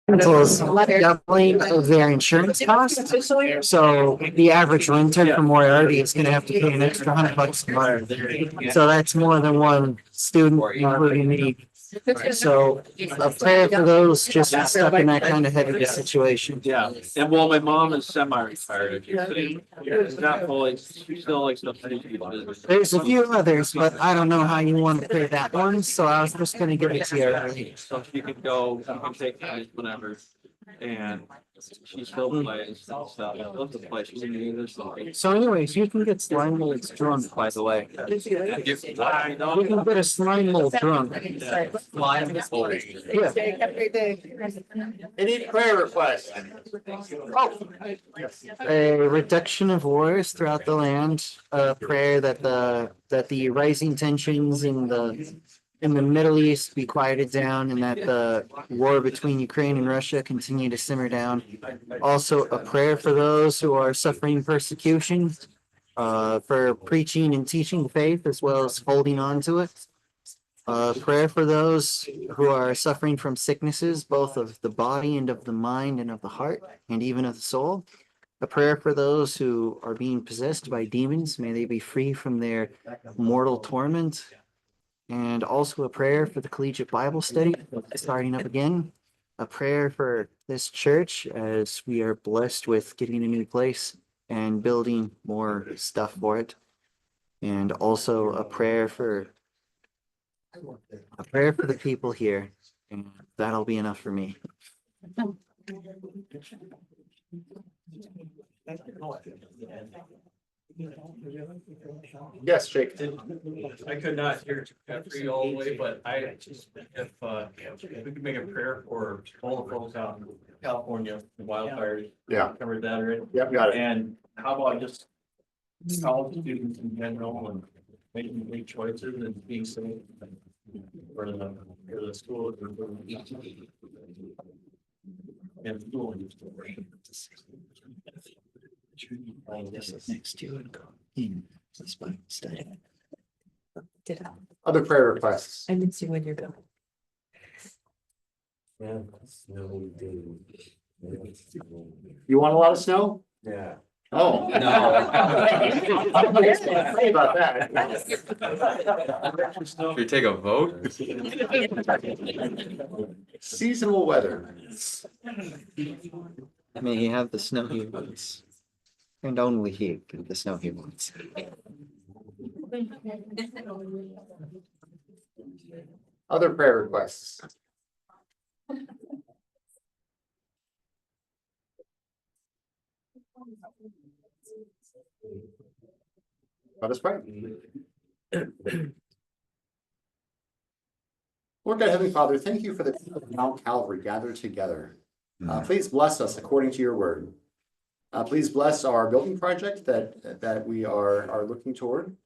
rentals doubling of their insurance costs. So the average renter from Moriarty is gonna have to pay an extra $100 a month. So that's more than one student, including me. So a prayer for those just stuck in that kind of heavy situation. Yeah, and well, my mom is semi-retired. She's not fully, she still likes to play business. There's a few others, but I don't know how you want to play that one, so I was just gonna give it to you early. So she can go, she can take it whenever, and she still plays and stuff. I love to play. She's in the English. So anyways, you can get slime molds drunk, by the way. You You can get a slime mold drunk. Yeah. Any prayer requests? A reduction of wars throughout the land, a prayer that the rising tensions in the Middle East be quieted down and that the war between Ukraine and Russia continue to simmer down. Also, a prayer for those who are suffering persecution, for preaching and teaching the faith as well as holding on to it. Prayer for those who are suffering from sicknesses, both of the body and of the mind and of the heart and even of the soul. A prayer for those who are being possessed by demons. May they be free from their mortal torment. And also a prayer for the collegiate Bible study starting up again. A prayer for this church as we are blessed with getting a new place and building more stuff for it. And also a prayer for the people here. And that'll be enough for me. Yes, Jake. I could not hear you all the way, but I just, if we could make a prayer for all the folks out in California, the wildfires. Yeah. Covered that already. Yep, got it. And how about just college students in general and making big choices and being safe for the school. And school. Next to it. In this Bible study. Did I? Other prayer requests? I didn't see when you're going. You want a lot of snow? Yeah. Oh. No. Sorry about that. Should we take a vote? Seasonal weather. May he have the snow he wants. And only he can have the snow he wants. Other prayer requests? Let us pray. Lord God, Heavenly Father, thank you for the people of Mount Calvary gathered together. Please bless us according to your word. Please bless our building project that we are looking toward.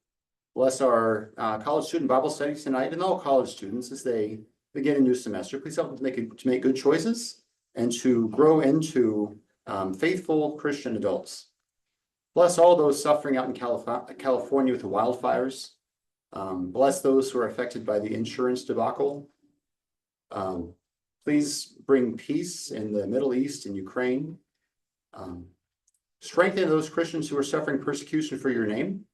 Bless our college student Bible study tonight and all college students as they begin a new semester. Please help them to make good choices and to grow into faithful Christian adults. Bless all those suffering out in California with the wildfires. Bless those who are affected by the insurance debacle. Please bring peace in the Middle East and Ukraine. Strengthen those Christians who are suffering persecution for your name.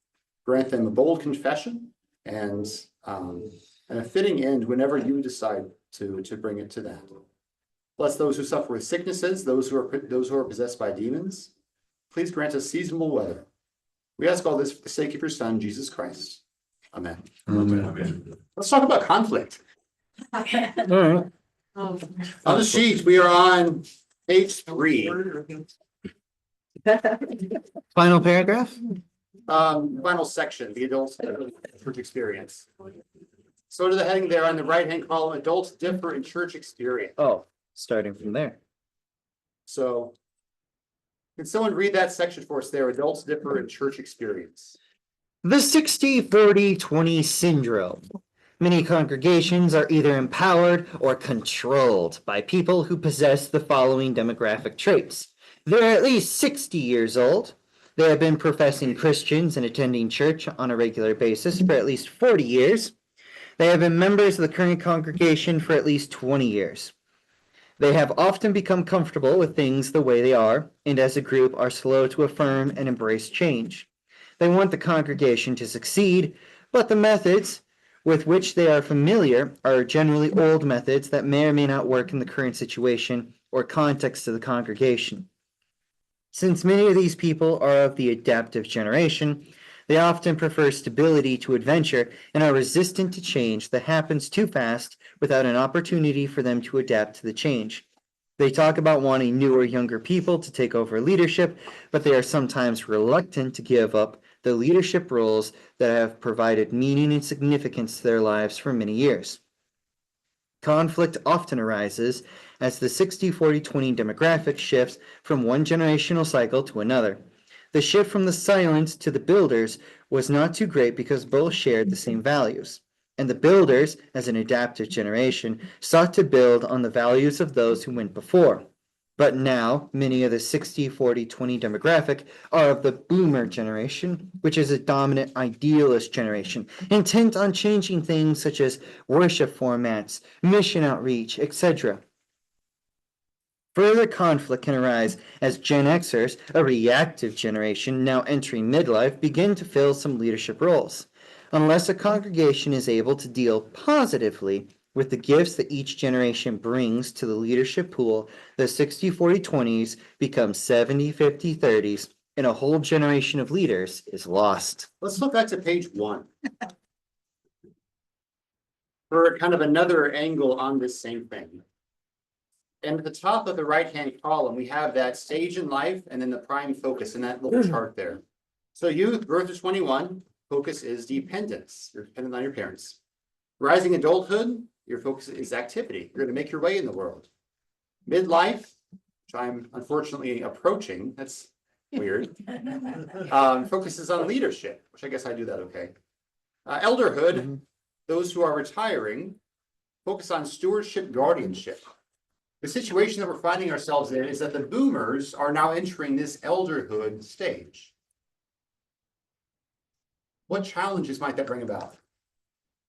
Grant them a bold confession and a fitting end whenever you decide to bring it to that. Bless those who suffer with sicknesses, those who are possessed by demons. Please grant us seasonable weather. We ask all this for the sake of your Son, Jesus Christ. Amen. Amen. Let's talk about conflict. All right. On the sheet, we are on page 3. Final paragraph? Final section, the adults church experience. So to the heading there on the right-hand column, adults differ in church experience. Oh, starting from there. So can someone read that section for us there? Adults differ in church experience. The 60-40-20 syndrome. Many congregations are either empowered or controlled by people who possess the following demographic traits. They're at least 60 years old. They have been professing Christians and attending church on a regular basis for at least 40 years. They have been members of the current congregation for at least 20 years. They have often become comfortable with things the way they are, and as a group are slow to affirm and embrace change. They want the congregation to succeed, but the methods with which they are familiar are generally old methods that may or may not work in the current situation or context of the congregation. Since many of these people are of the adaptive generation, they often prefer stability to adventure and are resistant to change that happens too fast without an opportunity for them to adapt to the change. They talk about wanting newer, younger people to take over leadership, but they are sometimes reluctant to give up the leadership roles that have provided meaning and significance to their lives for many years. Conflict often arises as the 60-40-20 demographic shifts from one generational cycle to another. The shift from the silents to the builders was not too great because both shared the same values. And the builders, as an adaptive generation, sought to build on the values of those who went before. But now, many of the 60-40-20 demographic are of the boomer generation, which is a dominant idealist generation, intent on changing things such as worship formats, mission outreach, etc. Further conflict can arise as Gen Xers, a reactive generation now entering midlife, begin to fill some leadership roles. Unless a congregation is able to deal positively with the gifts that each generation brings to the leadership pool, the 60-40-20s become 70-50-30s, and a whole generation of leaders is lost. Let's look back to page 1. For kind of another angle on this same thing. And at the top of the right-hand column, we have that stage in life and then the prime focus in that little chart there. So youth, birth to 21, focus is dependence. You're dependent on your parents. Rising adulthood, your focus is activity. You're going to make your way in the world. Midlife, which I'm unfortunately approaching, that's weird, focuses on leadership, which I guess I do that okay. Elderhood, those who are retiring, focus on stewardship, guardianship. The situation that we're finding ourselves in is that the boomers are now entering this elderhood stage. What challenges might that bring about?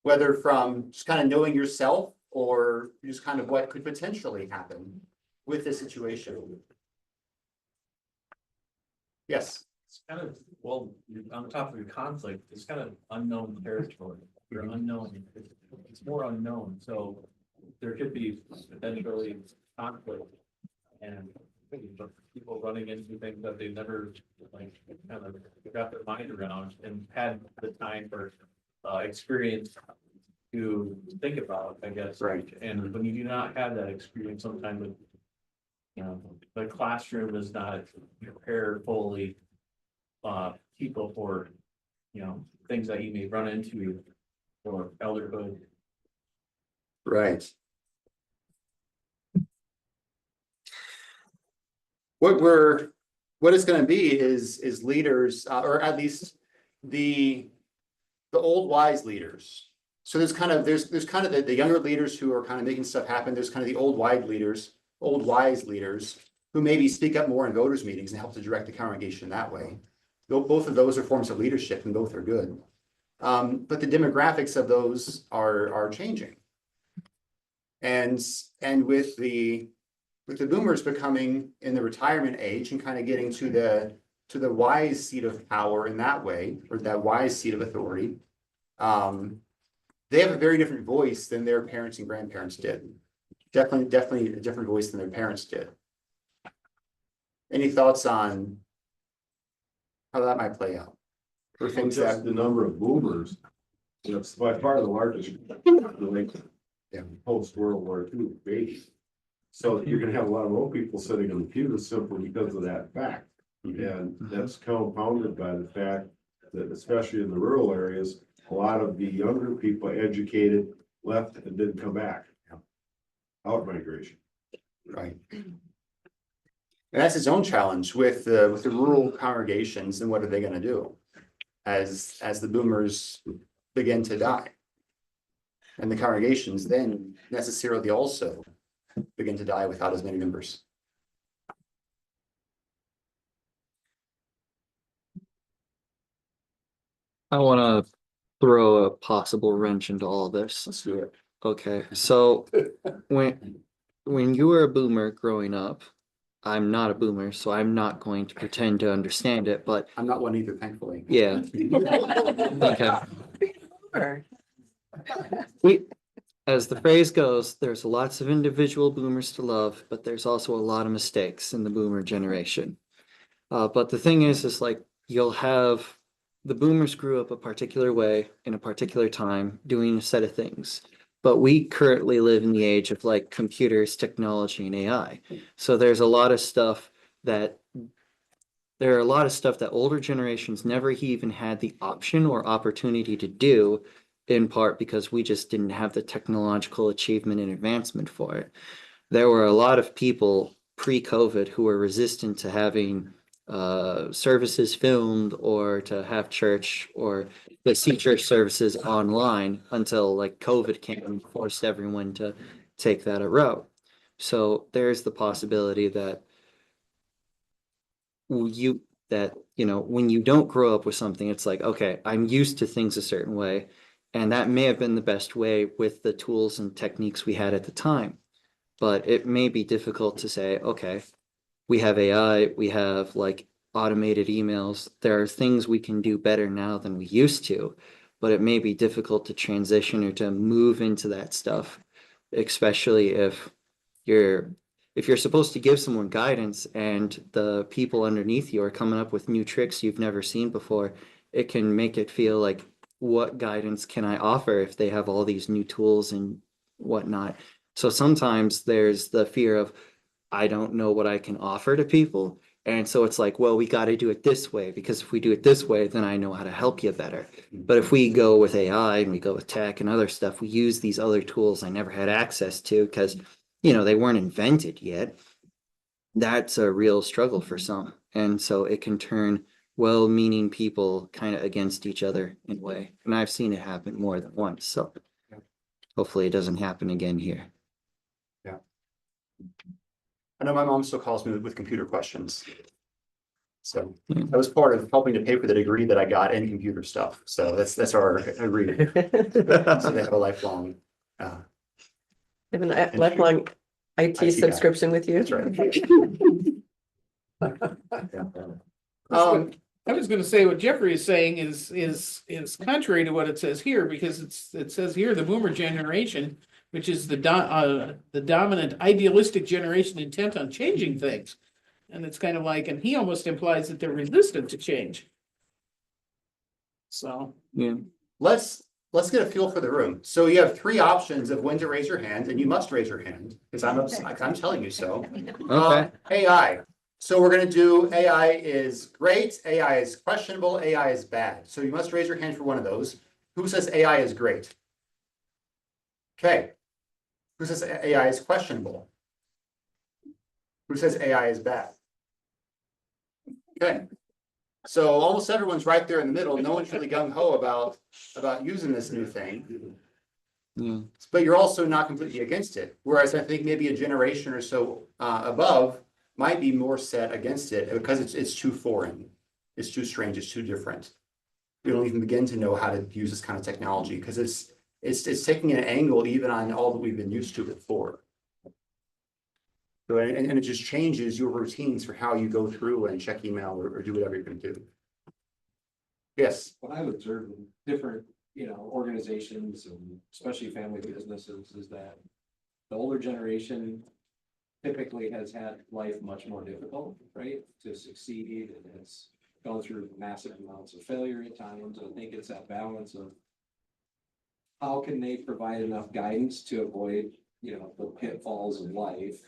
Whether from just kind of knowing yourself or just kind of what could potentially happen with this situation. Yes. It's kind of, well, on top of your conflict, it's kind of unknown territory. You're unknown. It's more unknown. So there could be potentially conflict and people running into things that they've never like kind of got their mind around and had the time or experience to think about, I guess. Right. And when you do not have that experience, sometimes the classroom is not prepared fully people for things that you may run into for elderhood. Right. What it's going to be is leaders, or at least the old wise leaders. So there's kind of the younger leaders who are kind of making stuff happen. There's kind of the old wise leaders who maybe speak up more in voters meetings and help to direct the congregation that way. Both of those are forms of leadership and both are good. But the demographics of those are changing. And with the boomers becoming in the retirement age and kind of getting to the wise seat of power in that way, or that wise seat of authority, they have a very different voice than their parents and grandparents did. Definitely a different voice than their parents did. Any thoughts on how that might play out? Or things Just that the number of boomers, it's by far the largest post World War II baby. So you're gonna have a lot of old people sitting in the pews simply because of that fact. And that's compounded by the fact that, especially in the rural areas, a lot of the younger people educated left and didn't come back. Out migration. right. And that's its own challenge with the rural congregations, and what are they going to do as the boomers begin to die, and the congregations then necessarily also begin to die without as many members. I want to throw a possible wrench into all this. Let's do it. Okay, so when you were a boomer growing up, I'm not a boomer, so I'm not going to pretend to understand it, but I'm not one either, thankfully. yeah. Okay. Or- As the phrase goes, there's lots of individual boomers to love, but there's also a lot of mistakes in the boomer generation. But the thing is like you'll have the boomers grew up a particular way in a particular time doing a set of things. But we currently live in the age of like computers, technology, and AI. So there's a lot of stuff that there are a lot of stuff that older generations never even had the option or opportunity to do, in part because we just didn't have the technological achievement and advancement for it. There were a lot of people pre-COVID who were resistant to having services filmed or to have church or to see church services online until like COVID came and forced everyone to take that route. So there's the possibility that when you don't grow up with something, it's like, okay, I'm used to things a certain way, and that may have been the best way with the tools and techniques we had at the time. But it may be difficult to say, okay, we have AI, we have like automated emails. There are things we can do better now than we used to, but it may be difficult to transition or to move into that stuff, especially if you're supposed to give someone guidance and the people underneath you are coming up with new tricks you've never seen before, it can make it feel like, what guidance can I offer if they have all these new tools and whatnot? So sometimes there's the fear of, I don't know what I can offer to people. And so it's like, well, we got to do it this way, because if we do it this way, then I know how to help you better. But if we go with AI and we go with tech and other stuff, we use these other tools I never had access to because, they weren't invented yet. That's a real struggle for some. And so it can turn well-meaning people kind of against each other in a way. And I've seen it happen more than once. So hopefully it doesn't happen again here. I know my mom still calls me with computer questions. So that was part of helping to pay for the degree that I got in computer stuff. So that's our agreement. So they have a lifelong, Have a lifelong IT IT guy. subscription with you? that's right. I was gonna say what Jeffrey is saying is contrary to what it says here, because it says here, the boomer generation, which is the dominant idealistic generation intent on changing things. And it's kind of like, and he almost implies that they're resistant to change. So, Yeah. Let's get a feel for the room. So you have three options of when to raise your hand, and you must raise your hand because I'm telling you so. Okay. AI. So we're gonna do AI is great, AI is questionable, AI is bad. So you must raise your hand for one of those. Who says AI is great? Okay. Who says AI is questionable? Who says AI is bad? Okay. So almost everyone's right there in the middle. No one's really gung-ho about using this new thing. Yeah. But you're also not completely against it. Whereas I think maybe a generation or so above might be more set against it because it's too foreign. It's too strange. It's too different. We don't even begin to know how to use this kind of technology because it's taking an angle even on all that we've been used to before. So, and it just changes your routines for how you go through and check email or do whatever you're going to do. Yes. What I've observed in different, organizations and especially family businesses is that the older generation typically has had life much more difficult, right? To succeed, and it's gone through massive amounts of failure at times. I think it's that balance of how can they provide enough guidance to avoid, the pitfalls of life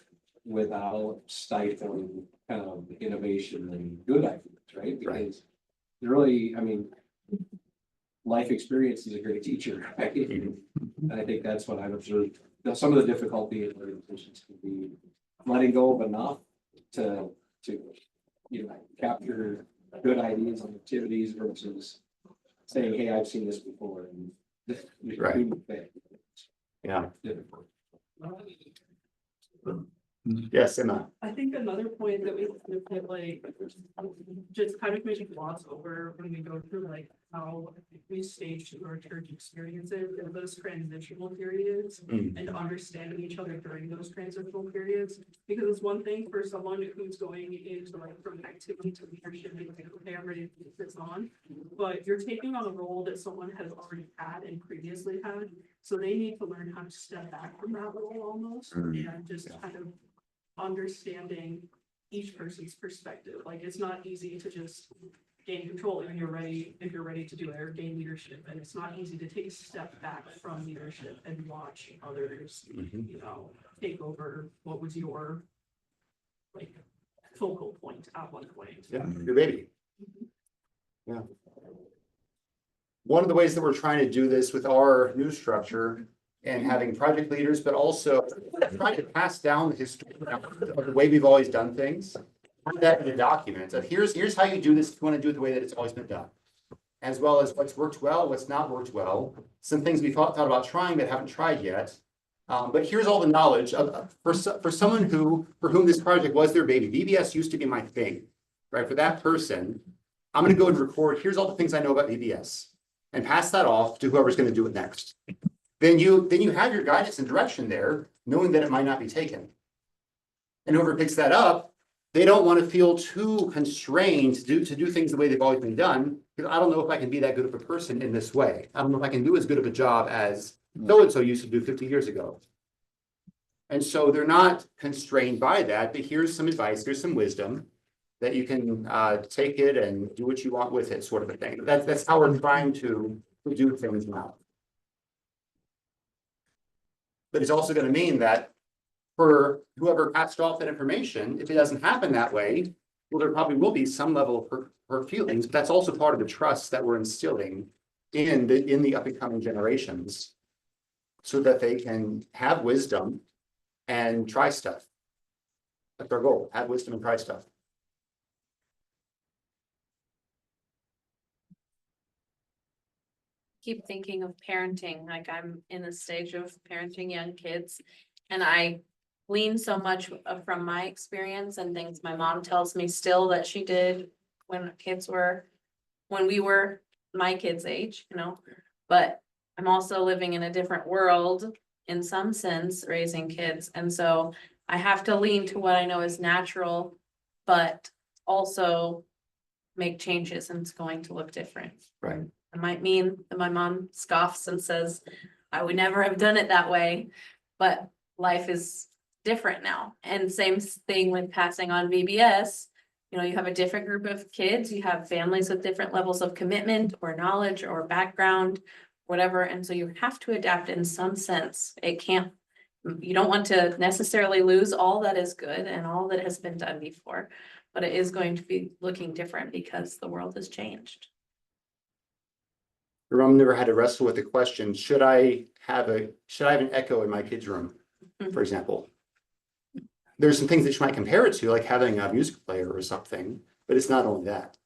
without stifling kind of innovation and good ideas, right? Because really, life experience is a great teacher, right? And I think that's what I've observed. Some of the difficulty in organizations can be letting go of enough to capture good ideas and activities versus saying, hey, I've seen this before. And Right. Yeah. Yes, Emma. I think another point that we kind of hit, like, just kind of maybe gloss over when we go through like how we stage our church experiences and those transitional periods and understanding each other during those transitional periods. Because it's one thing for someone who's going into like from activity to leadership, and like, okay, I'm ready to take this on. But you're taking on a role that someone has already had and previously had. So they need to learn how to step back from that role almost and just kind of understanding each person's perspective. Like, it's not easy to just gain control if you're ready to do it, or gain leadership. And it's not easy to take a step back from leadership and watch others, you know, take over what was your like focal point at one point. Yeah, your baby. Yeah. One of the ways that we're trying to do this with our new structure and having project leaders, but also trying to pass down the history of the way we've always done things. Put that in a document of here's how you do this if you want to do it the way that it's always been done. As well as what's worked well, what's not worked well, some things we thought about trying but haven't tried yet. But here's all the knowledge for someone for whom this project was their baby. VBS used to be my thing, right? For that person, I'm going to go and record, here's all the things I know about VBS and pass that off to whoever's going to do it next. Then you have your guidance and direction there, knowing that it might not be taken. And whoever picks that up, they don't want to feel too constrained to do things the way they've always been done, because I don't know if I can be that good of a person in this way. I don't know if I can do as good of a job as so-and-so used to do 50 years ago. And so they're not constrained by that, but here's some advice, here's some wisdom that you can take it and do what you want with it, sort of a thing. That's how we're trying to do things now. But it's also going to mean that for whoever passed off that information, if it doesn't happen that way, well, there probably will be some level of hurt feelings, but that's also part of the trust that we're instilling in the up and coming generations so that they can have wisdom and try stuff. That's our goal, have wisdom and try stuff. Keep thinking of parenting, like I'm in the stage of parenting young kids, and I glean so much from my experience and things my mom tells me still that she did when we were my kids' age, you know. But I'm also living in a different world in some sense, raising kids, and so I have to lean to what I know is natural, but also make changes, and it's going to look different. Right. It might mean that my mom scoffs and says, I would never have done it that way, but life is different now. And same thing with passing on VBS. You know, you have a different group of kids, you have families with different levels of commitment or knowledge or background, whatever. And so you have to adapt in some sense. You don't want to necessarily lose all that is good and all that has been done before, but it is going to be looking different because the world has changed. Your mom never had to wrestle with the question, should I have an echo in my kid's room, for example? There's some things that you might compare it to, like having a music player or something, but it's not only that.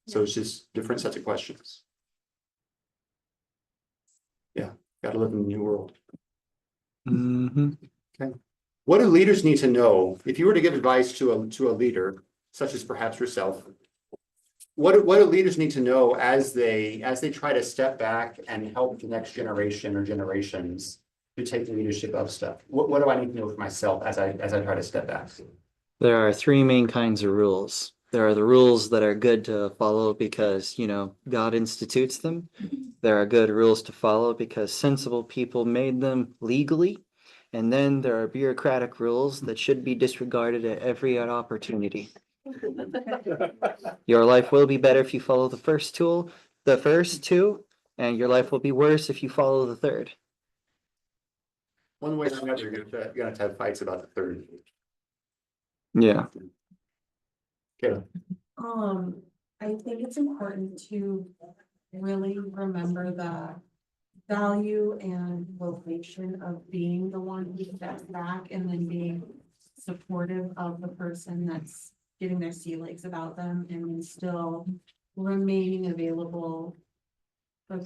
So it's just different sets of questions. Yeah, got to live in the new world. Okay. What do leaders need to know? If you were to give advice to a leader, such as perhaps yourself, what do leaders need to know as they try to step back and help the next generation or generations to take the leadership of stuff? What do I need to know for myself as I try to step back? There are three main kinds of rules. There are the rules that are good to follow because, you know, God institutes them. There are good rules to follow because sensible people made them legally. And then there are bureaucratic rules that should be disregarded at every opportunity. Your life will be better if you follow the first two, and your life will be worse if you follow the third. One way or another, you're gonna have fights about the third. Yeah. Okay. I think it's important to really remember the value and vocation of being the one who steps back and then being supportive of the person that's getting their sea legs about them, and then still remaining available for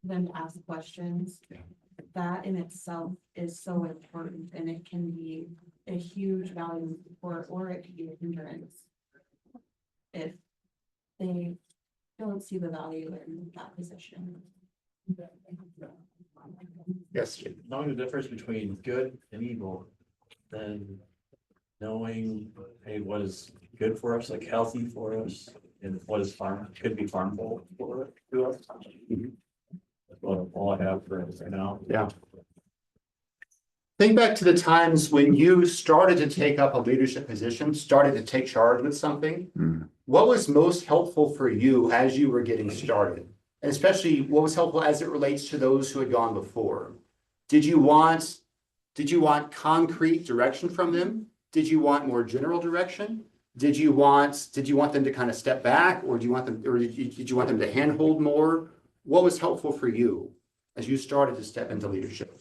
them to ask questions. that in itself is so important, and it can be a huge value or it can be a hindrance. If they don't see the value in that position. Yes, Jim. Knowing the difference between good and evil, then knowing, hey, what is good for us, like healthy for us, and what is could be harmful to us. Mhm. That's all I have for right now. Yeah. Think back to the times when you started to take up a leadership position, started to take charge with something. What was most helpful for you as you were getting started? And especially what was helpful as it relates to those who had gone before? Did you want concrete direction from them? Did you want more general direction? Did you want them to kind of step back, or did you want them to handhold more? What was helpful for you as you started to step into leadership?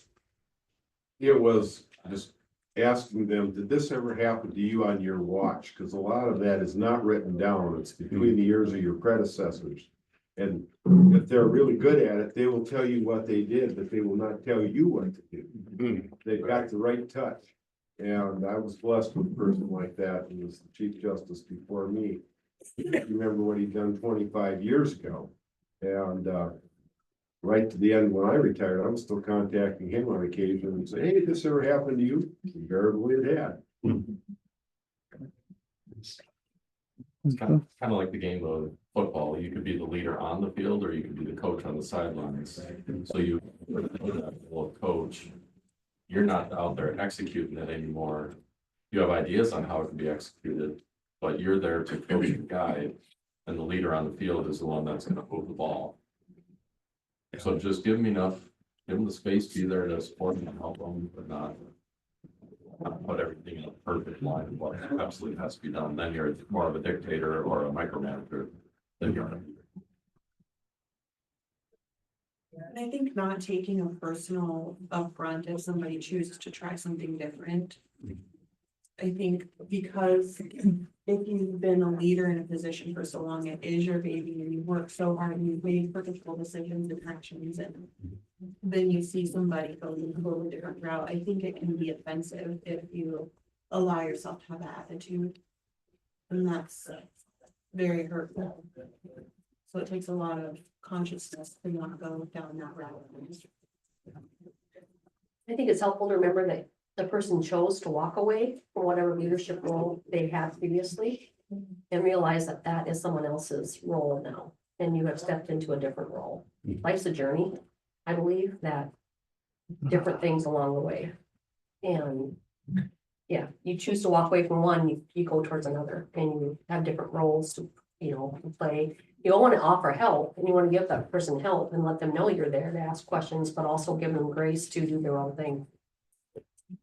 It was just asking them, did this ever happen to you on your watch? Because a lot of that is not written down. It's between the ears of your predecessors. And if they're really good at it, they will tell you what they did, but they will not tell you what to do. They've got the right touch. And I was blessed with a person like that. He was the Chief Justice before me. I remember what he'd done 25 years ago. And right to the end, when I retired, I'm still contacting him on occasion and say, hey, did this ever happen to you? Invariably it had. It's kind of like the game of football. You could be the leader on the field, or you could be the coach on the sidelines. So you, well, coach, you're not out there executing it anymore. You have ideas on how it can be executed, but you're there to coach and guide, and the leader on the field is the one that's going to move the ball. So just give them the space, be there to support them and help them, but not put everything in a perfect line of what absolutely has to be done. Then you're more of a dictator or a micromanager than you're. And I think not taking a personal upfront if somebody chooses to try something different. I think because if you've been a leader in a position for so long, it is your baby and you work so hard and you've made purposeful decisions and actions, and then you see somebody go a totally different route. I think it can be offensive if you allow yourself to have that attitude. And that's very hurtful. So it takes a lot of consciousness to not go down that route. I think it's helpful to remember that the person chose to walk away from whatever leadership role they had previously and realize that that is someone else's role now, and you have stepped into a different role. Life's a journey. I believe that different things along the way. And yeah, you choose to walk away from one, you go towards another, and you have different roles to, play. You want to offer help, and you want to give that person help and let them know you're there to ask questions, but also give them grace to do their own thing.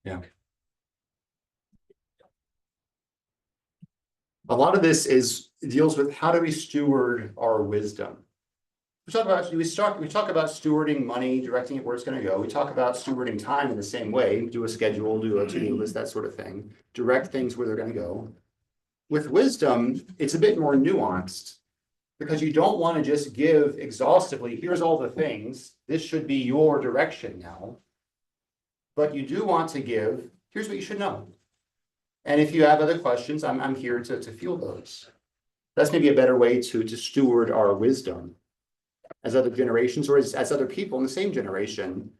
Yeah. A lot of this deals with how do we steward our wisdom. We talk about stewarding money, directing it where it's going to go. We talk about stewarding time in the same way, do a schedule, do a to-do list, that sort of thing. Direct things where they're going to go. With wisdom, it's a bit more nuanced, because you don't want to just give exhaustively, here's all the things, this should be your direction now. But you do want to give, here's what you should know. And if you have other questions, I'm here to field those. That's maybe a better way to steward our wisdom as other generations, or as other people in the same generation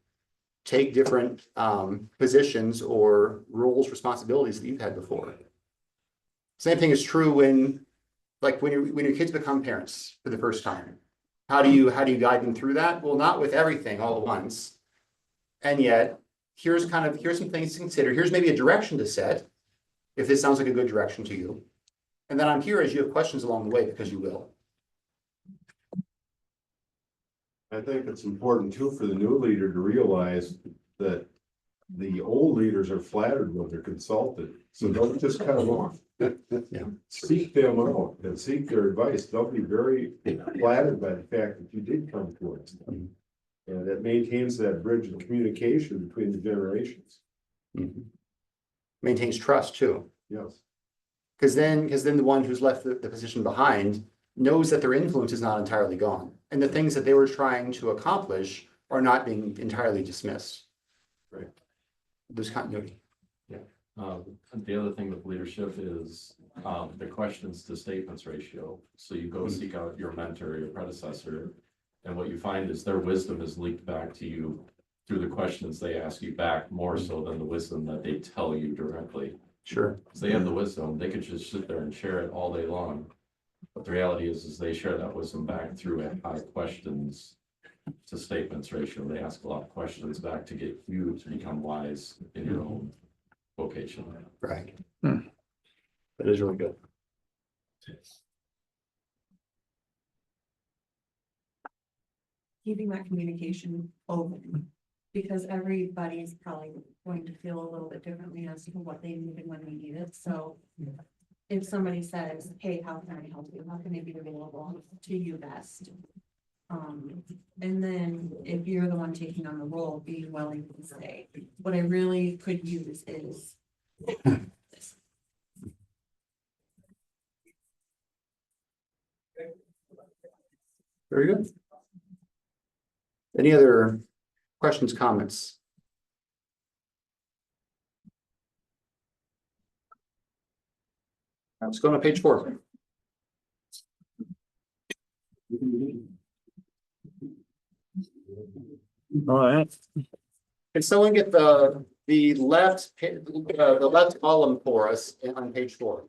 take different positions or roles, responsibilities that you've had before. Same thing is true when your kids become parents for the first time. How do you guide them through that? Well, not with everything all at once. And yet, here's some things to consider. Here's maybe a direction to set, if this sounds like a good direction to you. And then I'm here as you have questions along the way, because you will. I think it's important too for the new leader to realize that the old leaders are flattered when they're consulted. So don't just cut them off. Yeah. Seek them out and seek their advice. They'll be very flattered by the fact that you did come towards them. And that maintains that bridge of communication between the generations. Mm-hmm. Maintains trust too. Yes. Because then the one who's left the position behind knows that their influence is not entirely gone. And the things that they were trying to accomplish are not being entirely dismissed. Right. There's continuity. The other thing with leadership is, the questions to statements ratio. So you go seek out your mentor, your predecessor, and what you find is their wisdom is leaked back to you through the questions they ask you back, more so than the wisdom that they tell you directly. Sure. Because they have the wisdom, they could just sit there and share it all day long. But the reality is they share that wisdom back through a high questions to statements ratio. They ask a lot of questions back to get you to become wise in your own vocation. Right. That is really good. Keeping that communication open, because everybody's probably going to feel a little bit differently as to what they need and when they need it, so. If somebody says, hey, how can I help you? How can I be available to you best? And then if you're the one taking on the role, being willing to say, what I really could use is this. Very good. Any other questions, comments? Let's go on to page 4. All right. Can someone get the left column for us on page 4?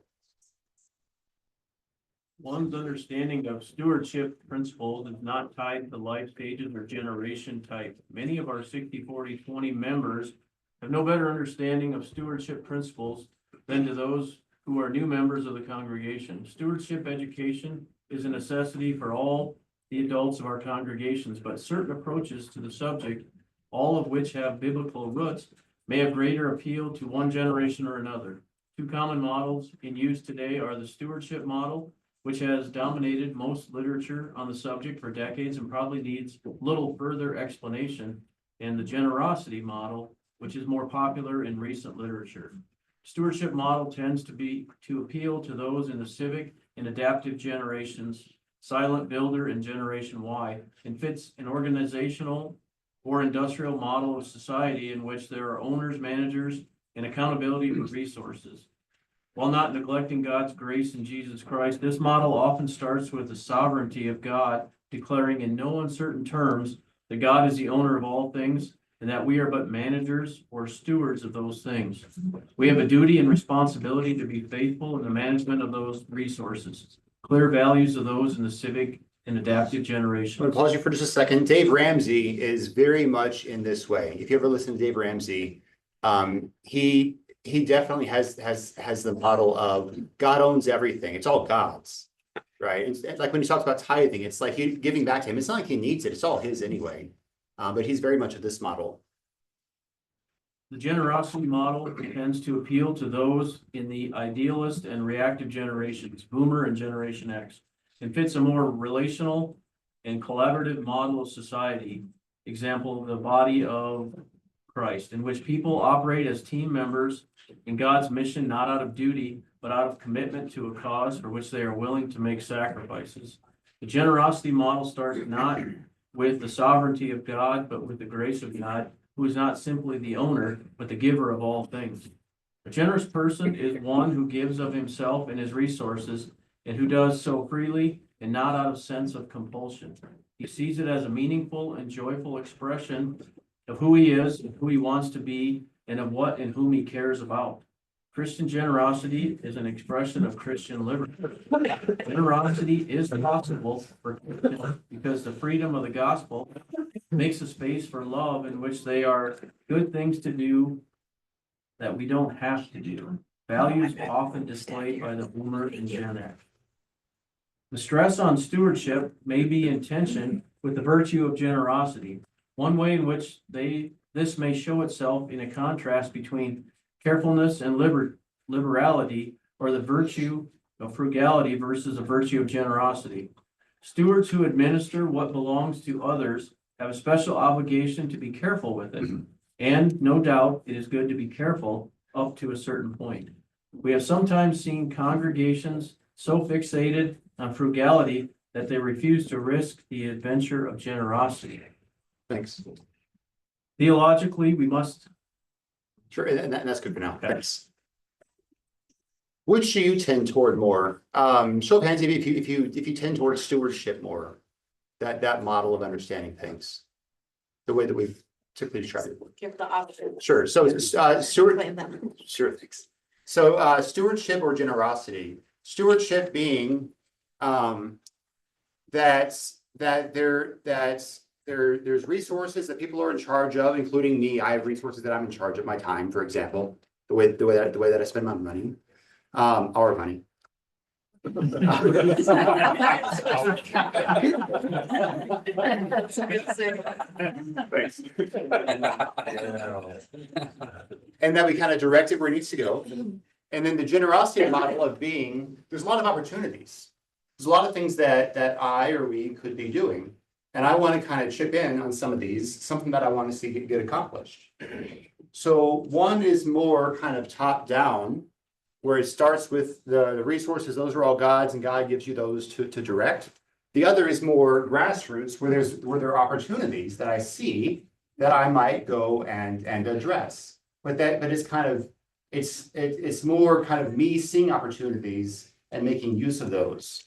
One's understanding of stewardship principles is not tied to life stages or generation type. Many of our 60-40-20 members have no better understanding of stewardship principles than to those who are new members of the congregation. Stewardship education is a necessity for all the adults of our congregations, but certain approaches to the subject, all of which have biblical roots, may have greater appeal to one generation or another. Two common models in use today are the stewardship model, which has dominated most literature on the subject for decades and probably needs little further explanation, and the generosity model, which is more popular in recent literature. Stewardship model tends to appeal to those in the civic and adaptive generations, silent builder and generation Y, and fits an organizational or industrial model of society in which there are owners, managers, and accountability for resources. While not neglecting God's grace in Jesus Christ, this model often starts with the sovereignty of God, declaring in no uncertain terms that God is the owner of all things and that we are but managers or stewards of those things. We have a duty and responsibility to be faithful in the management of those resources, clear values of those in the civic and adaptive I'm generations. going to pause you for just a second. Dave Ramsey is very much in this way. If you ever listen to Dave Ramsey, he definitely has the model of God owns everything. It's all God's, right? It's like when he talks about tithing, it's like he giving back to him. It's not like he needs it. It's all his anyway. But he's very much of this model. The generosity model tends to appeal to those in the idealist and reactive generations, Boomer and Generation X, and fits a more relational and collaborative model of society. Example, the body of Christ, in which people operate as team members in God's mission, not out of duty, but out of commitment to a cause for which they are willing to make sacrifices. The generosity model starts not with the sovereignty of God, but with the grace of God, who is not simply the owner, but the giver of all things. A generous person is one who gives of himself and his resources, and who does so freely and not out of sense of compulsion. He sees it as a meaningful and joyful expression of who he is, and who he wants to be, and of what and whom he cares about. Christian generosity is an expression of Christian liberty. Generosity is possible for Christians because the freedom of the gospel makes a space for love in which they are good things to do that we don't have to do. Values often displayed by the Boomer and Gen X. The stress on stewardship may be in tension with the virtue of generosity. One way in which this may show itself in a contrast between carefulness and liberality, or the virtue of frugality versus a virtue of generosity. Stewards who administer what belongs to others have a special obligation to be careful with it. And no doubt it is good to be careful up to a certain point. We have sometimes seen congregations so fixated on frugality that they refuse to risk the adventure of generosity. Thanks. Theologically, we must. Sure, and that's good for now. Thanks. Which do you tend toward more? Show of hands if you tend towards stewardship more, that model of understanding things, the way that we've typically described it. Give the option. Sure. So steward. Explain them. Sure, thanks. So stewardship or generosity. Stewardship being there's resources that people are in charge of, including me. I have resources that I'm in charge of, my time, for example, the way that I spend my money, our money. Thanks. And that we kind of direct it where it needs to go. And then the generosity model of being, there's a lot of opportunities. There's a lot of things that I or we could be doing. And I want to kind of chip in on some of these, something that I want to see get accomplished. So one is more kind of top down, where it starts with the resources, those are all God's, and God gives you those to direct. The other is more grassroots, where there are opportunities that I see that I might go and address. But it's kind of, it's more kind of me seeing opportunities and making use of those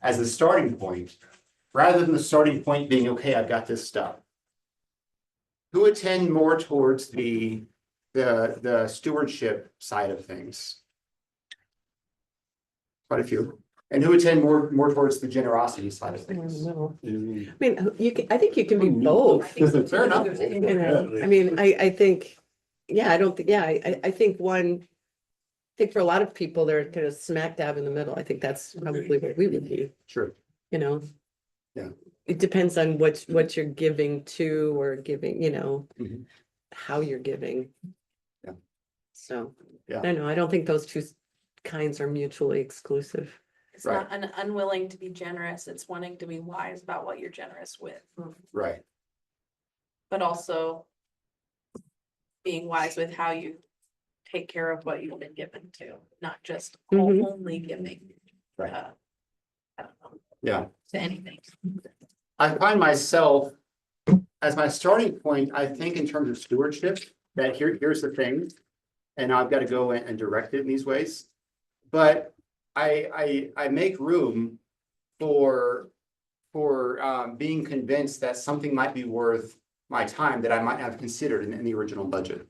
as a starting point, rather than the starting point being, okay, I've got this stuff. Who would tend more towards the stewardship side of things? Quite a few. And who would tend more towards the generosity side of things? I mean, I think you can be both. Fair enough. You know, I mean, I think, yeah, I don't think, yeah, I think I think for a lot of people, they're kind of smack dab in the middle. I think that's probably what we would be, Sure. you know? Yeah. It depends on what you're giving to, or giving, you know, Mhm. how you're giving. Yeah. So, Yeah. I know, I don't think those two kinds are mutually exclusive. It's not an unwilling to be generous, it's wanting to be wise about what you're generous with, Right. but also being wise with how you take care of what you've been given to, not just Mhm. only giving. Right. I don't know, Yeah. to anything. I find myself, as my starting point, I think in terms of stewardship, that here's the thing, and I've got to go and direct it in these ways. But I make room for being convinced that something might be worth my time that I might have considered in the original budget.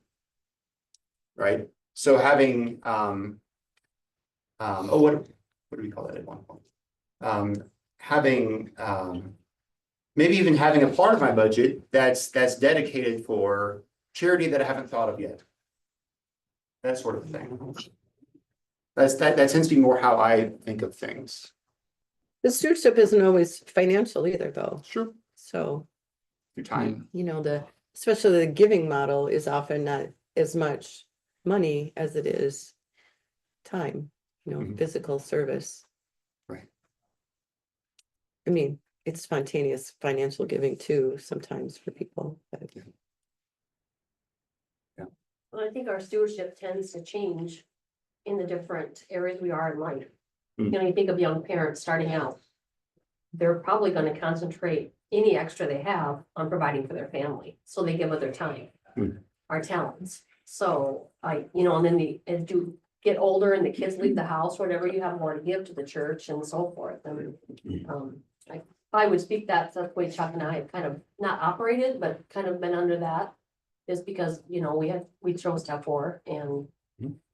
Right? So having what do we call that at one point? Maybe even having a part of my budget that's dedicated for charity that I haven't thought of yet. That sort of thing. That tends to be more how I think of things. The stewardship isn't always financial either, though. Sure. So, Your time. you know, especially the giving model is often not as much money as it is time, you know, Mhm. physical service. Right. I mean, it's spontaneous financial giving too, sometimes for people, but Well, I think our stewardship tends to change in the different areas we are in life. You know, you think of young parents starting out, they're probably going to concentrate any extra they have on providing for their family. So they give of their time, our talents. So you know, and then as you get older and the kids leave the house, or whatever, you have more to give to the church and so forth. And I would speak that's the way Chuck and I have kind of not operated, but kind of been under that. Is because, you know, we chose to have 4, and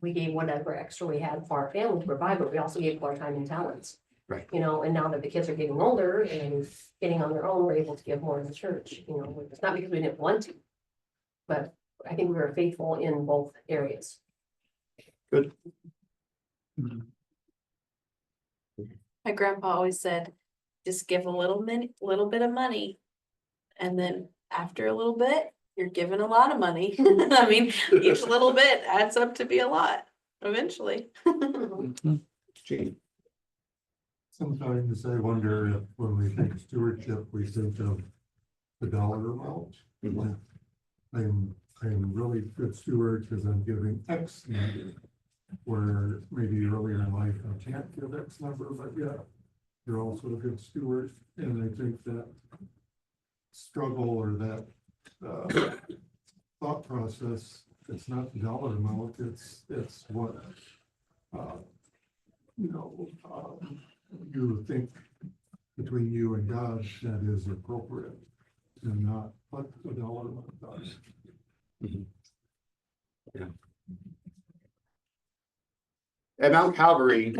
we gave whatever extra we had for our family to provide, but we also gave our time and talents. Right. You know, and now that the kids are getting older and getting on their own, we're able to give more to the church, you know, it's not because we didn't want to. But I think we were faithful in both areas. Good. My grandpa always said, just give a little bit of money. And then after a little bit, you're given a lot of money. I mean, each little bit adds up to be a lot eventually. Gene. Sometimes I wonder if when we think stewardship, we think of the dollar amount. Mhm. I'm really good steward because I'm giving X number, where maybe earlier in life I can't give X number, but yeah, you're also a good steward. And I think that struggle or that thought process, it's not the dollar amount, it's what you think between you and God that is appropriate, and not what the dollar amount does. At Mount Calvary,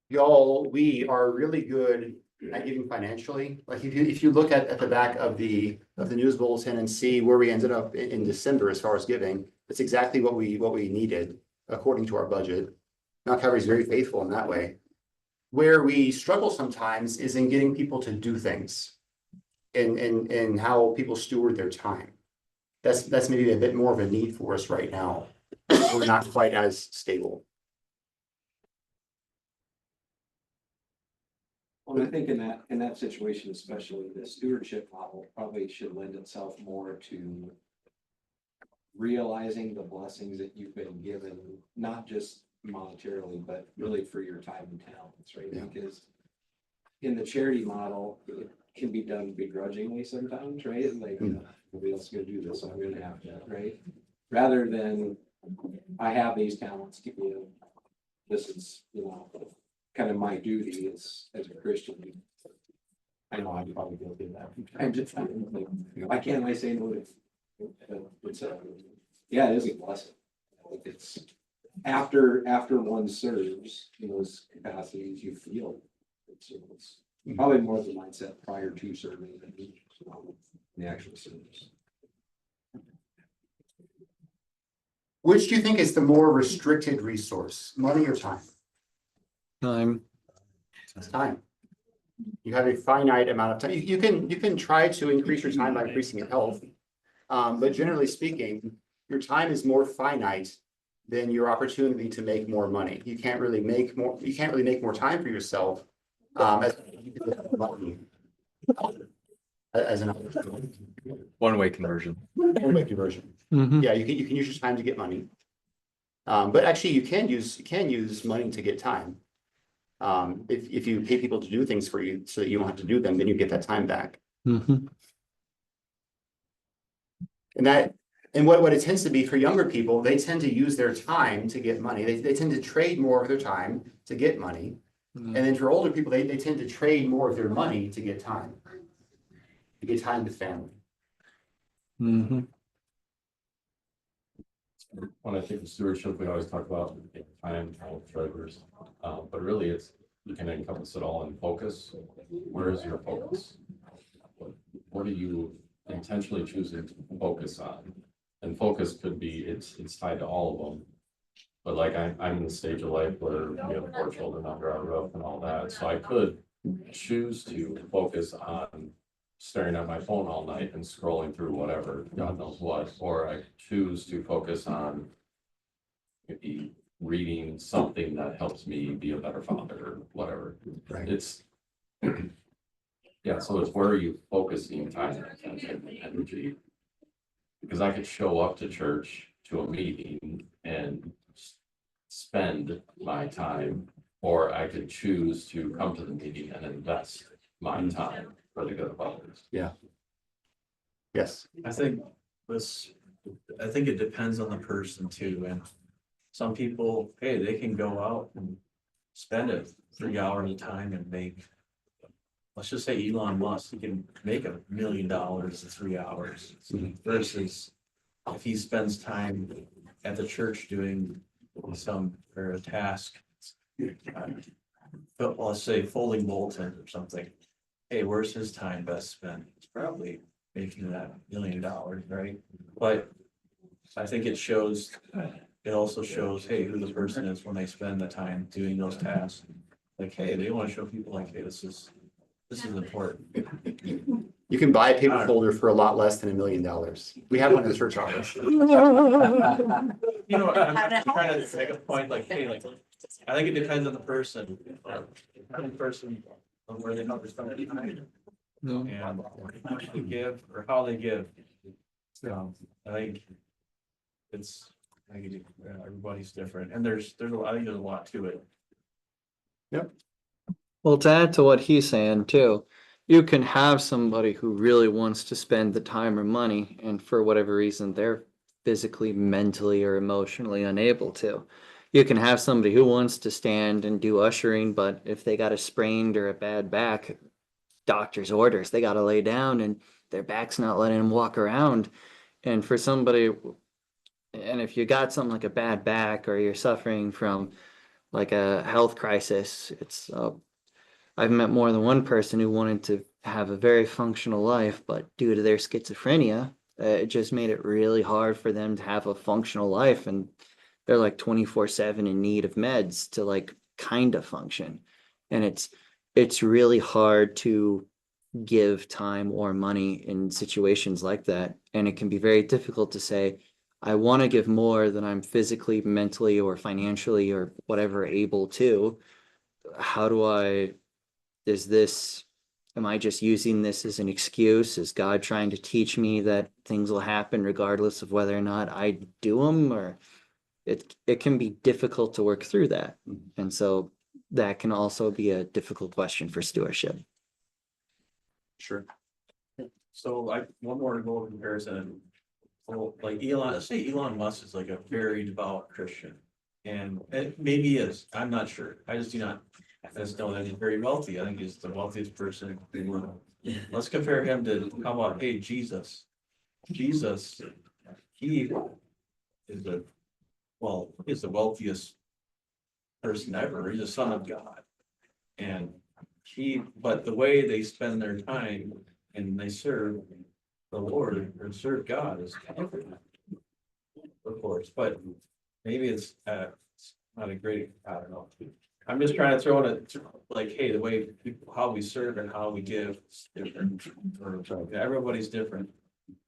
we are really good at giving financially. Like if you look at the back of the news bulletin and see where we ended up in December as far as giving, it's exactly what we needed according to our budget. Mount Calvary is very faithful in that way. Where we struggle sometimes is in getting people to do things and how people steward their time. That's maybe a bit more of a need for us right now. We're not quite as stable. Well, I think in that situation, especially the stewardship model probably should lend itself more to realizing the blessings that you've been given, not just monetarily, but really for your time and talents, right? Yeah. Because in the charity model, it can be done begrudgingly sometimes, right? Like, nobody else is gonna do this, so I'm gonna have to, right? Rather than, I have these talents to give, this is, kind of my duty as a Christian. I know I'm probably guilty of that. I'm just, like, why can't I say no to it? It's yeah, it is a blessing. Like, it's after one serves in those capacities, you feel it's probably more of the mindset prior to serving than the actual service. Which do you think is the more restricted resource, money or time? Time. It's time. You have a finite amount of time. You can try to increase your time by increasing your health. But generally speaking, your time is more finite than your opportunity to make more money. You can't really make more time for yourself as an One-way conversion. one-way conversion. Yeah, you can use your time to get money. But actually you can use money to get time. If you pay people to do things for you so that you don't have to do them, then you get that time back. And what it tends to be for younger people, they tend to use their time to get money. They tend to trade more of their time to get money. And then for older people, they tend to trade more of their money to get time with family. When I think of stewardship, we always talk about time, treasures, but really you can encompass it all in focus. Where is your focus? What are you intentionally choosing to focus on? And focus could be, it's tied to all of them. But like I'm in the stage of life where we have 4 children under our roof and all that, so I could choose to focus on staring at my phone all night and scrolling through whatever, God knows what, or I choose to focus on maybe reading something that helps me be a better father or whatever. Right. It's yeah, so it's where are you focusing time and energy? Because I could show up to church to a meeting and spend my time, or I could choose to come to the meeting and invest my time for the good of others. Yeah. Yes. I think it depends on the person too, and some people, hey, they can go out and spend it 3 hours at a time and make, let's just say Elon Musk, he can make $1 million in 3 hours versus if he spends time at the church doing a task, but let's say folding bulletin or something. Hey, where's his time best spent? It's probably making that $1 million, right? But I think it also shows, hey, who the person is when they spend the time doing those tasks. Like, hey, they want to show people like, hey, this is important. You can buy a paper folder for a lot less than $1 million. We have one in the church office. I'm trying to make a point like, hey, like, I think it depends on the person. On where they help spend their time. And how much they give or how they give. So I think everybody's different, and I think there's a lot to it. Well, to add to what he's saying too, you can have somebody who really wants to spend the time or money, and for whatever reason, they're physically, mentally, or emotionally unable to. You can have somebody who wants to stand and do ushering, but if they got a sprained or a bad back, doctor's orders, they got to lay down and their back's not letting them walk around. And for somebody, and if you got something like a bad back or you're suffering from like a health crisis, I've met more than one person who wanted to have a very functional life, but due to their schizophrenia, it just made it really hard for them to have a functional life, and they're like 24/7 in need of meds to like kind of function. And it's really hard to give time or money in situations like that, and it can be very difficult to say, I want to give more than I'm physically, mentally, or financially or whatever able to. How do I is this, am I just using this as an excuse? Is God trying to teach me that things will happen regardless of whether or not I do them? Or it can be difficult to work through that. And so that can also be a difficult question for stewardship. Sure. So one more to go over comparison. Well, like Elon, let's say Elon Musk is like a very devout Christian. And it maybe he is, I'm not sure. I just know that he's very wealthy. I think he's the wealthiest person in the world. Let's compare him to, how about, hey, Jesus? Jesus, he is he's the wealthiest person ever. He's a son of God. And but the way they spend their time and they serve the Lord or serve God is different. Of course, but maybe it's not a great, I don't know. I'm just trying to throw in like, hey, the way, how we serve and how we give is different. Everybody's different.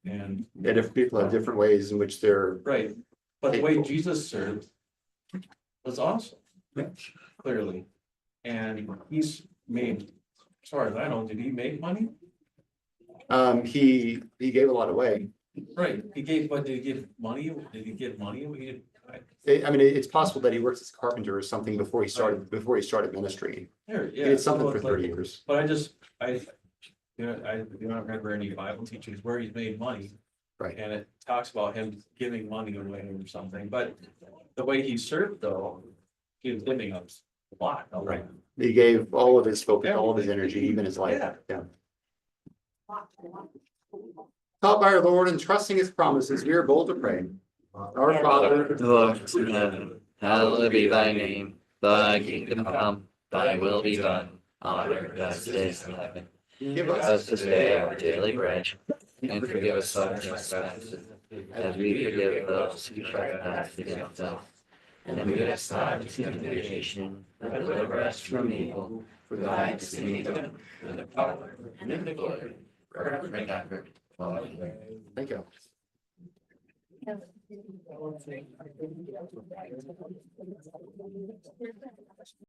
And Different people have different ways in which they're. right, but the way Jesus served was awesome, clearly. And he's made, as far as I know, did he make money? He gave a lot away. Right, but did he give money? Did he give money? I mean, it's possible that he worked as a carpenter or something before he started ministry. Here, He yeah. did something so for it's 30 years. But I do not remember any Bible teachings where he's made money. Right. And it talks about him giving money away or something, but the way he served though, he was giving us a lot. Right. He gave all of his focus, all of his energy, even his life. Yeah. Taught by our Lord and trusting his promises, we are bold to pray. Our Father, who art in heaven, hallowed be thy name. Thy kingdom come, thy will be done, on earth as it is in heaven. give Give us us this day our daily bread, and forgive us our trespasses, as we forgive those who trespass against us. And lead us not into temptation, but deliver us from evil. For thine is the kingdom, and the power, and the glory, forever and ever. Amen. Thank you.